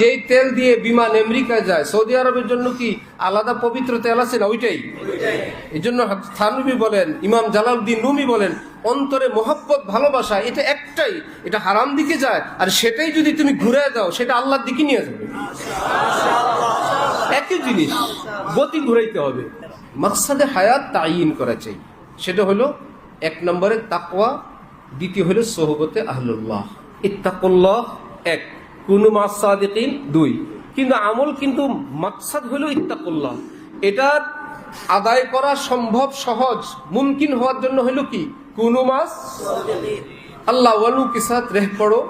যেই তেল দিয়ে বিমান আমেরিকায় যায়, সৌদি আরবের জন্য কি আলাদা পবিত্র তেল আছে না? ওইটাই। এই জন্য থানভী বলেন, ইমাম জালালউদ্দিন রুমি বলেন, অন্তরে মোহাব্বত ভালোবাসা এটা একটাই, এটা হারাম দিকে যায়, আর সেটাই যদি তুমি ঘুরে দাও সেটা আল্লাহর দিকে নিয়ে যাবে। একই জিনিস, গতি ঘুরাইতে হবে। মাকসাদে হায়াত তাইয়িন করা চাই। সেটা হলো এক নম্বরে তাকওয়া, দ্বিতীয় হলো সোহবতে আহলুল্লাহ। ইত্তাকুল্লাহ এক, কুনু মাস সাদিকিন দুই। কিন্তু আমল কিন্তু মাকসাদ হলো ইত্তাকুল্লাহ। এটা আদায় করা সম্ভব, সহজ, মুমকিন হওয়ার জন্য হলো কি? কুনু মাস আল্লাহ ওয়ালু কে সাথ রেহ পড়ো,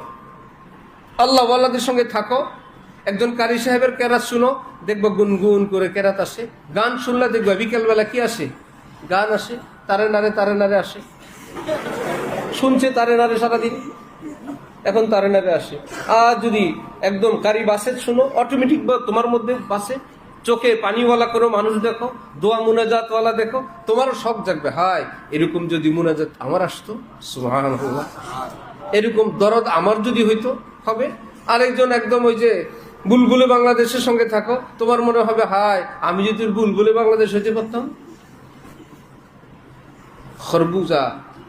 আল্লাহ ওয়ালাদের সঙ্গে থাকো। একজন কারি সাহেবের কেরাত শুনো, দেখবো গুনগুন করে কেরাত আসে। গান শুনলে দেখবা বিকেলবেলা কি আসে? গান আসে, তারে নারে আসে। শুনছে তারে নারে সারাদিন, এখন তারে নারে আসে। আর যদি একদম কারি বাসের শুনো, অটোমেটিক তোমার মধ্যে বাসে, চোখে পানিওয়ালা করো মানুষ দেখো, দোয়া মুনাজাতওয়ালা দেখো, তোমারও শখ জাগবে, হায় এরকম যদি মুনাজাত আমার আসতো, সুবহানাল্লাহ, এরকম দরদ আমার যদি হইতো হবে। আরেকজন একদম ওই যে বুলবুলে বাংলাদেশের সঙ্গে থাকো, তোমার মনে হবে হায় আমি যদি বুলবুলে বাংলাদেশ হইতে পারতাম। খরবুজা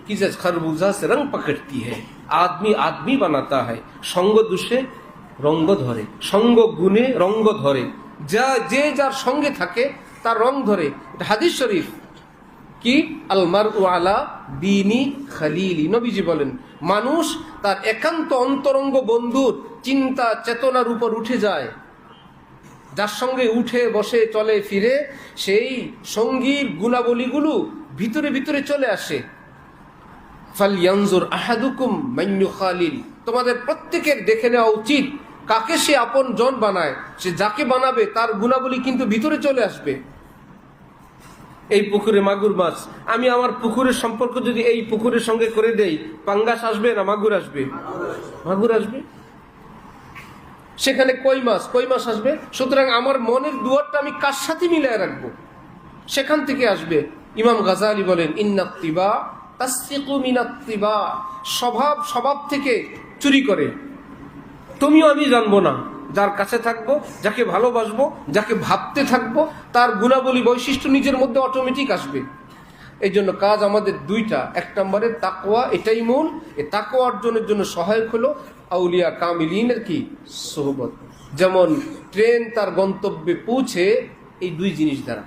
কি যে খরবুজা সে রং পকড়তি হ্যায়, আদমি আদমি বানাতা হয়। সঙ্গ দোষে রঙ্গ ধরে, সঙ্গ গুণে রঙ্গ ধরে। যে যার সঙ্গে থাকে তার রং ধরে। এটা হাদিস শরীফ। কি? আল মারউ আলা দীনি খালিলি। নবীজি বলেন, মানুষ তার একান্ত অন্তরঙ্গ বন্ধুর চিন্তা চেতনার উপর উঠে যায়। যার সঙ্গে উঠে বসে চলে ফিরে, সেই সঙ্গীর গুণাবলীগুলো ভিতরে ভিতরে চলে আসে। ফালইয়ানজুর আহাদুকুম মান ইউখালিল। তোমাদের প্রত্যেকের দেখে নেওয়া উচিত কাকে সে আপন জন বানায়। সে যাকে বানাবে তার গুণাবলী কিন্তু ভিতরে চলে আসবে। এই পুকুরে মাগুর মাছ, আমি আমার পুকুরের সম্পর্ক যদি এই পুকুরের সঙ্গে করে দেই, পাঙ্গাস আসবে না মাগুর আসবে? মাগুর আসবে। সেখানে কই মাছ আসবে। সুতরাং আমার মনের দুয়ারটা আমি কার সাথে মিলিয়ে রাখবো, সেখান থেকে আসবে। ইমাম গাজালি বলেন, ইন্নাত্তিবা তাসফিকু মিনাত্তিবা। স্বভাব থেকে চুরি করে। তুমিও আমি জানবো না, যার কাছে থাকবো, যাকে ভালোবাসবো, যাকে ভাবতে থাকবো, তার গুণাবলী বৈশিষ্ট্য নিজের মধ্যে অটোমেটিক আসবে। এই জন্য কাজ আমাদের দুইটা। এক নম্বরে তাকওয়া, এটাই মূল। এই তাকওয়া অর্জনের জন্য সহায়ক হলো আউলিয়া কামিলিনের কি? সোহবত। যেমন ট্রেন তার গন্তব্যে পৌঁছে এই দুই জিনিস দ্বারা।